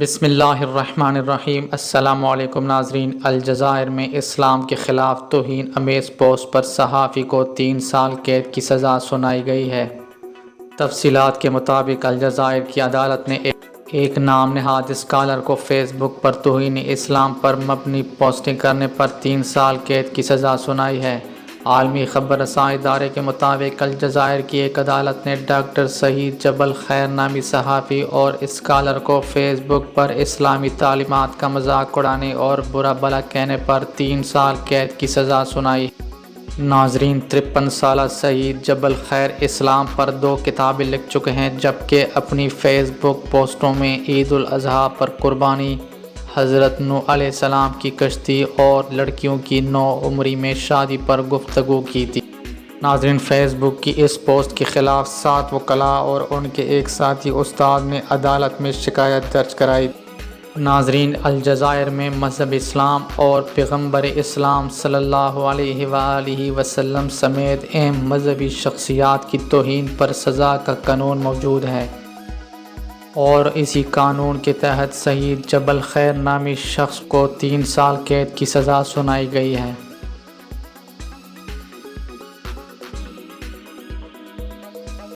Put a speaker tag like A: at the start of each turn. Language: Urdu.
A: بسم اللہ الرحمن الرحیم۔ السلام علیکم ناظرین۔ الجزائر میں اسلام کے خلاف توہین آمیز پوسٹ پر صحافی کو 3 سال قید کی سزا سنائی گئی ہے۔ تفصیلات کے مطابق الجزائر کی عدالت نے ایک نام نہاد اسکالر کو فیس بک پر توہین اسلام پر مبنی پوسٹنگ کرنے پر 3 سال قید کی سزا سنائی ہے۔ عالمی خبر رساں ادارے کے مطابق الجزائر کی ایک عدالت نے ڈاکٹر سعید جبل خیر نامی صحافی اور اسکالر کو فیس بک پر اسلامی تعلیمات کا مذاق اڑانے اور برا بھلا کہنے پر 3 سال قید کی سزا سنائی۔ ناظرین، 53 سالہ سعید جبل خیر اسلام پر 2 کتابیں لکھ چکے ہیں، جبکہ اپنی فیس بک پوسٹوں میں عید الاضحیٰ پر قربانی، حضرت نوح علیہ السلام کی کشتی اور لڑکیوں کی نوعمری میں شادی پر گفتگو کی تھی۔ ناظرین، فیس بک کی اس پوسٹ کے خلاف 7 وکلاء اور ان کے ایک ساتھی استاد نے عدالت میں شکایت درج کرائی۔ ناظرین، الجزائر میں مذہب اسلام اور پیغمبر اسلام صلی اللہ علیہ وآلہ وسلم سمیت اہم مذہبی شخصیات کی توہین پر سزا کا قانون موجود ہے، اور اسی قانون کے تحت سعید جبل خیر نامی شخص کو 3 سال قید کی سزا سنائی گئی ہے۔